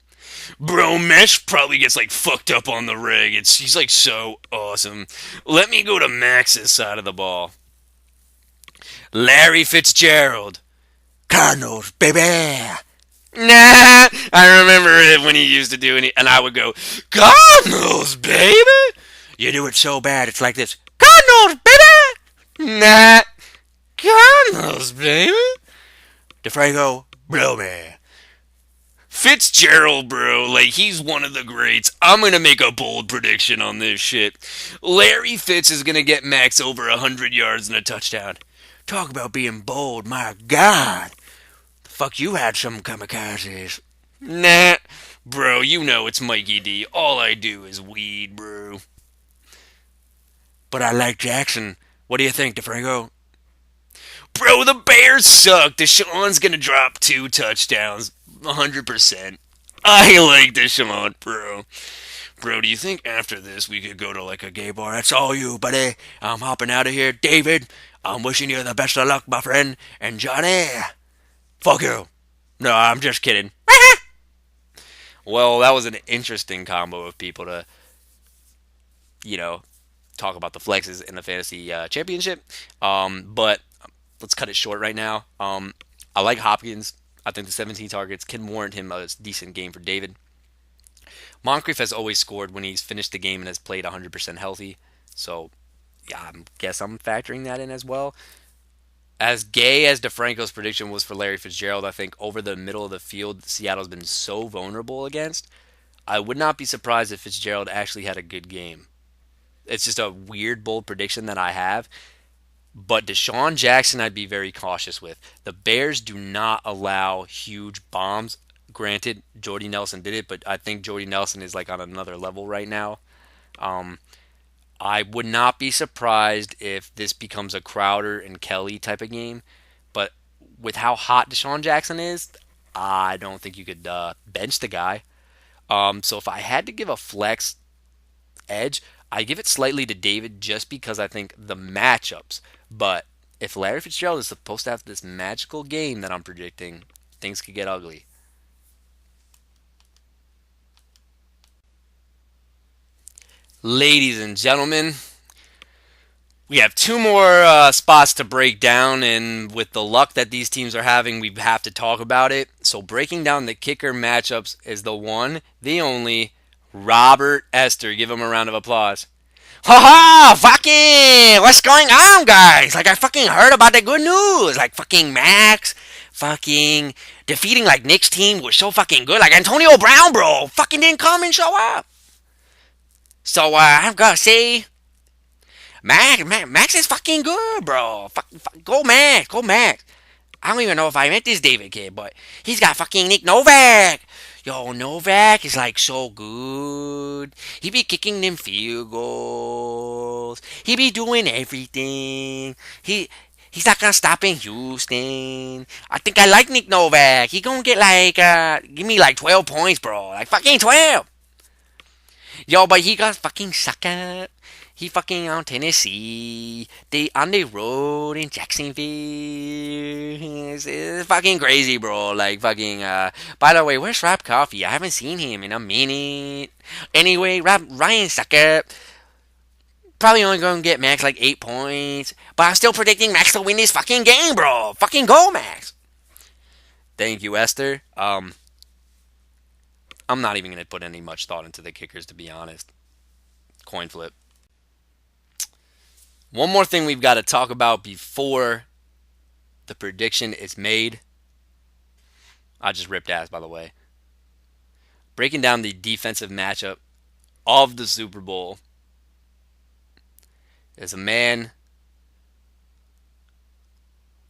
Bro, Mesh probably gets like fucked up on the rig. He's like so awesome. Let me go to Max's side of the ball. Larry Fitzgerald. Cardinals, baby. Nah, I remember it when he used to do it, and I would go, Cardinals, baby. You do it so bad, it's like this. Cardinals, baby! Nah. Cardinals, baby. DeFranco, blow me. Fitzgerald, bro, like he's one of the greats. I'm gonna make a bold prediction on this shit. Larry Fitz is gonna get Max over 100 yards and a touchdown. Talk about being bold, my God. The fuck you had some kamikazes. Nah, bro, you know it's Mikey D. All I do is weed, bro. But I like Jackson. What do you think, DeFranco? Bro, the Bears suck. Deshaun's gonna drop 2 touchdowns. 100%. I like Deshaun, bro. Bro, do you think after this we could go to like a gay bar? That's all you, buddy. I'm hopping out of here. David, I'm wishing you the best of luck, my friend. And Johnny, fuck you. No, I'm just kidding. Well, that was an interesting combo of people to, you know, talk about the flexes in the fantasy championship. But let's cut it short right now. I like Hopkins. I think the 17 targets can warrant him a decent game for David. Moncrief has always scored when he's finished the game and has played 100% healthy. So, yeah, I guess I'm factoring that in as well. As gay as DeFranco's prediction was for Larry Fitzgerald, I think over the middle of the field, Seattle's been so vulnerable against. I would not be surprised if Fitzgerald actually had a good game. It's just a weird, bold prediction that I have. But Deshaun Jackson, I'd be very cautious with. The Bears do not allow huge bombs. Granted, Jordy Nelson did it, but I think Jordy Nelson is like on another level right now. Um, I would not be surprised if this becomes a Crowder and Kelly type of game. But with how hot Deshaun Jackson is, I don't think you could bench the guy. So if I had to give a flex edge, I give it slightly to David just because I think the matchups. But if Larry Fitzgerald is supposed to have this magical game that I'm predicting, things could get ugly. Ladies and gentlemen, we have two more spots to break down, and with the luck that these teams are having, we have to talk about it. So, breaking down the kicker matchups is the one, the only, Robert Esther. Give him a round of applause. Ha ha! Fucking! What's going on, guys? Like, I fucking heard about the good news. Like, fucking Max, fucking defeating, like, Nick's team was so fucking good. Like, Antonio Brown, bro, fucking didn't come and show up. So, I'm gonna say, Max is fucking good, bro. Go Max, go Max. I don't even know if I met this David kid, but he's got fucking Nick Novak. Yo, Novak is like so good. He be kicking them field goals. He be doing everything. He's not gonna stop in Houston. I think I like Nick Novak. He gonna get like give me like 12 points, bro. Like fucking 12. Yo, but he got fucking suck up. He fucking on Tennessee. They on the road in Jacksonville. It's fucking crazy, bro. Like fucking. By the way, where's Rob Coffee? I haven't seen him in a minute. Anyway, Ryan Sucker probably only gonna get Max like 8 points, but I'm still predicting Max to win this fucking game, bro. Fucking go, Max. Thank you, Esther. I'm not even gonna put any much thought into the kickers, to be honest. Coin flip. One more thing we've got to talk about before the prediction is made. I just ripped ass, by the way. Breaking down the defensive matchup of the Super Bowl is a man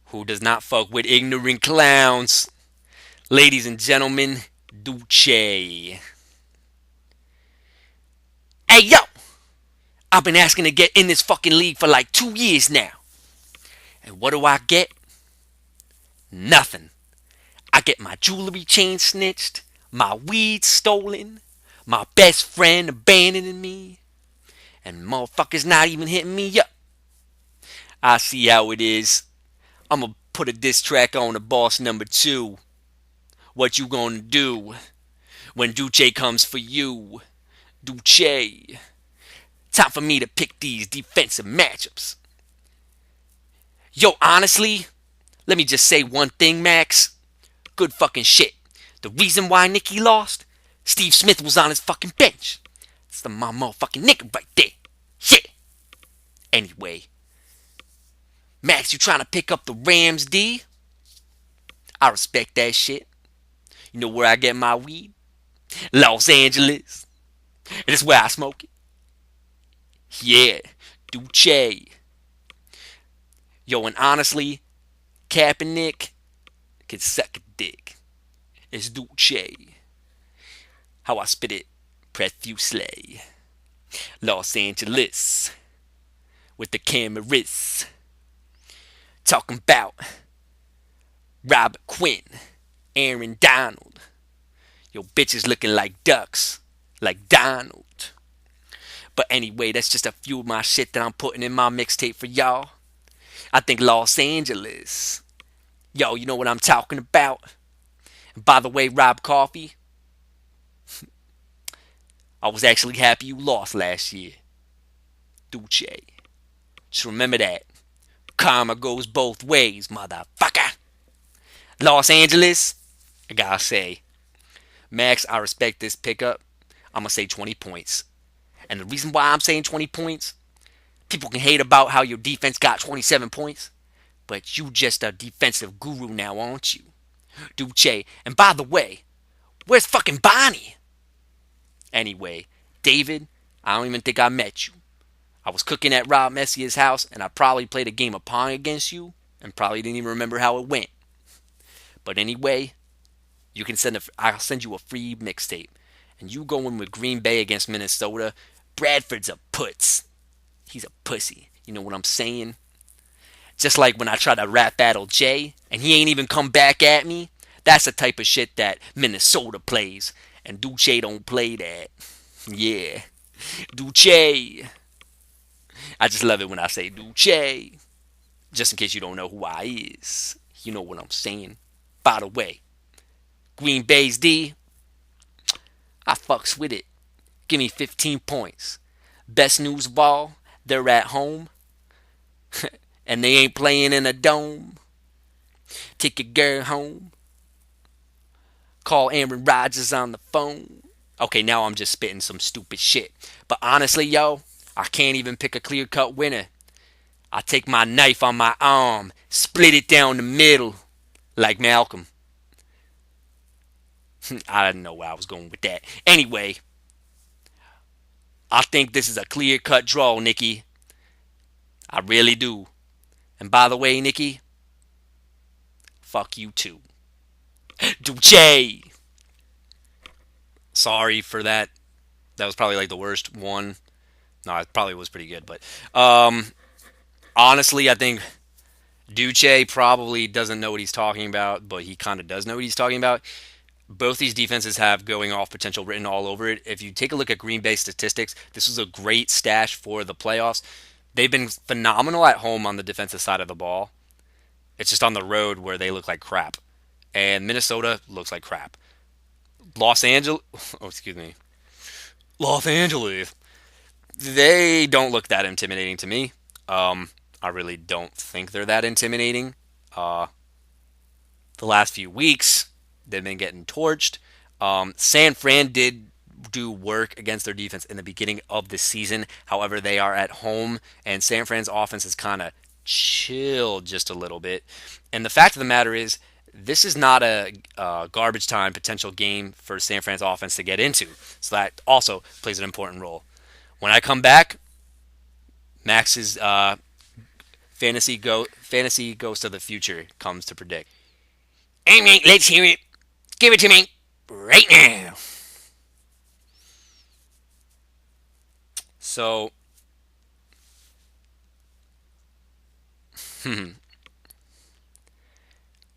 who does not fuck with ignorant clowns. Ladies and gentlemen, Duce. Hey, yo! I've been asking to get in this fucking league for like 2 years now. And what do I get? Nothing. I get my jewelry chain snitched, my weed stolen, my best friend abandoning me, and motherfuckers not even hitting me up. I see how it is. I'm gonna put a diss track on the boss number 2. What you gonna do when Duce comes for you? Duce. Time for me to pick these defensive matchups. Yo, honestly, let me just say one thing, Max. Good fucking shit. The reason why Nicky lost, Steve Smith was on his fucking bench. That's my motherfucking nigga right there. Anyway, Max, you trying to pick up the Rams, D? I respect that shit. You know where I get my weed? Los Angeles. And that's where I smoke it. Yeah, Duce. Yo, and honestly, Kaepernick can suck a dick. It's Duce. How I spit it profusely. Los Angeles. With the cameras. Talking about Robert Quinn. Aaron Donald. Yo, bitches looking like ducks. Like Donald. But anyway, that's just a few of my shit that I'm putting in my mixtape for y'all. I think Los Angeles. Yo, you know what I'm talking about? And by the way, Rob Coffee, I was actually happy you lost last year. Duce. Just remember that. Karma goes both ways, motherfucker. Los Angeles, I gotta say, Max, I respect this pickup. I'm gonna say 20 points. And the reason why I'm saying 20 points, people can hate about how your defense got 27 points, but you just a defensive guru now, aren't you? Duce. And by the way, where's fucking Bonnie? Anyway, David, I don't even think I met you. I was cooking at Rob Messier's house, and I probably played a game of Pong against you, and probably didn't even remember how it went. But anyway, I'll send you a free mixtape. And you go in with Green Bay against Minnesota. Bradford's a putz. He's a pussy. You know what I'm saying? Just like when I try to rap battle Jay, and he ain't even come back at me. That's the type of shit that Minnesota plays. And Duce don't play that. Yeah. Duce. I just love it when I say Duce. Just in case you don't know who I is. You know what I'm saying. By the way, Green Bay's D, I fucks with it. Give me 15 points. Best news of all, they're at home. And they ain't playing in a dome. Take your girl home. Call Aaron Rodgers on the phone. Okay, now I'm just spitting some stupid shit. But honestly, yo, I can't even pick a clear-cut winner. I take my knife on my arm, split it down the middle, like Malcolm. I didn't know where I was going with that. Anyway, I think this is a clear-cut draw, Nikki. I really do. And by the way, Nikki, fuck you too. Duce! Sorry for that. That was probably like the worst one. No, it probably was pretty good, but honestly, I think Duce probably doesn't know what he's talking about, but he kind of does know what he's talking about. Both these defenses have going off potential written all over it. If you take a look at Green Bay statistics, this was a great stash for the playoffs. They've been phenomenal at home on the defensive side of the ball. It's just on the road where they look like crap. And Minnesota looks like crap. Los Angeles, oh, excuse me. Los Angeles, they don't look that intimidating to me. I really don't think they're that intimidating. The last few weeks, they've been getting torched. San Fran did do work against their defense in the beginning of the season. However, they are at home, and San Fran's offense is kind of chilled just a little bit. And the fact of the matter is, this is not a garbage time potential game for San Fran's offense to get into. So that also plays an important role. When I come back, Max's fantasy ghost of the future comes to predict. Alright, let's hear it. Give it to me right now. So,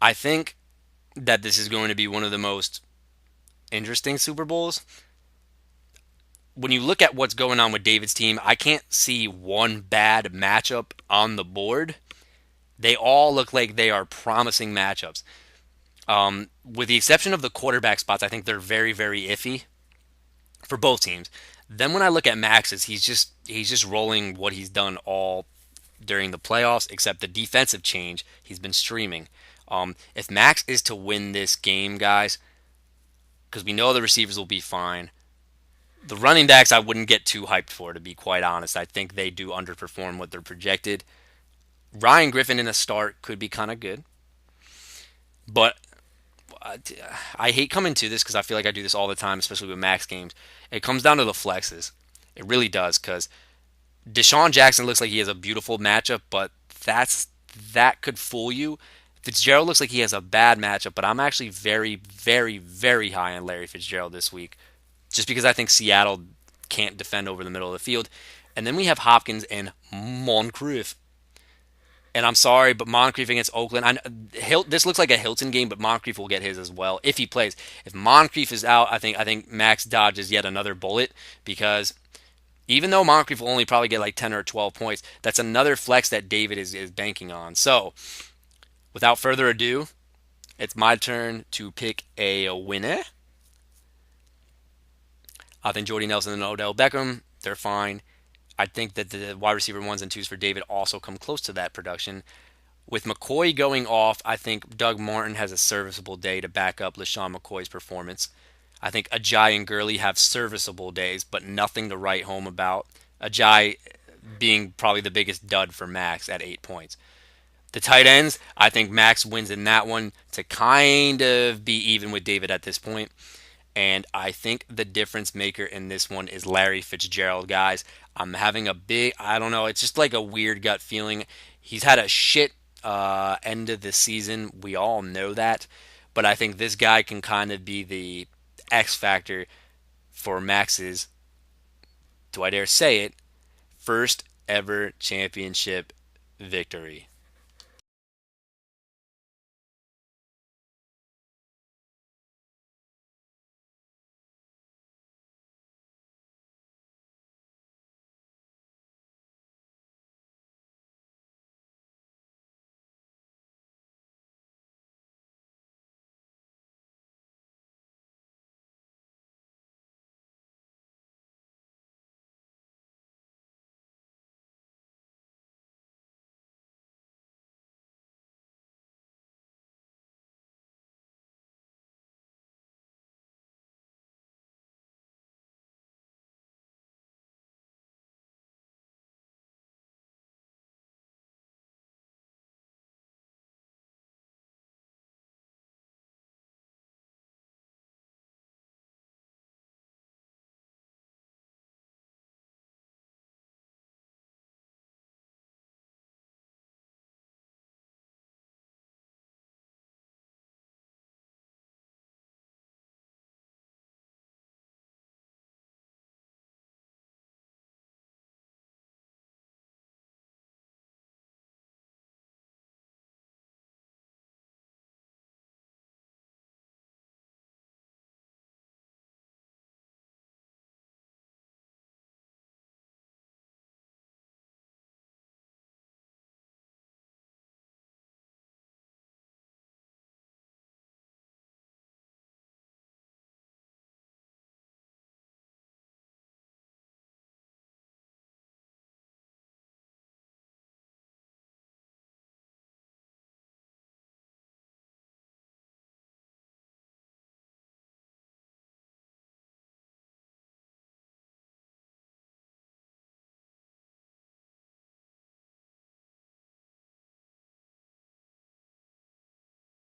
I think that this is going to be one of the most interesting Super Bowls. When you look at what's going on with David's team, I can't see one bad matchup on the board. They all look like they are promising matchups. With the exception of the quarterback spots, I think they're very, very iffy for both teams. Then when I look at Max's, he's just rolling what he's done all during the playoffs, except the defensive change he's been streaming. If Max is to win this game, guys, because we know the receivers will be fine, The running backs I wouldn't get too hyped for, to be quite honest. I think they do underperform what they're projected. Ryan Griffin in a start could be kind of good, but I hate coming to this because I feel like I do this all the time, especially with max games. It comes down to the flexes. It really does because Deshaun Jackson looks like he has a beautiful matchup, but that could fool you. Fitzgerald looks like he has a bad matchup, but I'm actually very, very, very high on Larry Fitzgerald this week, just because I think Seattle can't defend over the middle of the field. And then we have Hopkins and Moncrief. And I'm sorry, but Moncrief against Oakland. This looks like a Hilton game, but Moncrief will get his as well if he plays. If Moncrief is out, I think Max dodges yet another bullet because even though Moncrief will only probably get like 10 or 12 points, that's another flex that David is banking on. So without further ado, it's my turn to pick a winner. I think Jordy Nelson and Odell Beckham, they're fine. I think that the wide receiver ones and twos for David also come close to that production. With McCoy going off, I think Doug Martin has a serviceable day to back up LaShawn McCoy's performance. I think Ajay and Gurley have serviceable days, but nothing to write home about. Ajay being probably the biggest dud for Max at 8 points. The tight ends, I think Max wins in that one to kind of be even with David at this point. And I think the difference maker in this one is Larry Fitzgerald, guys. I'm having a big, I don't know, it's just like a weird gut feeling. He's had a shit end of the season. We all know that. But I think this guy can kind of be the X factor for Max's, do I dare say it, first ever championship victory.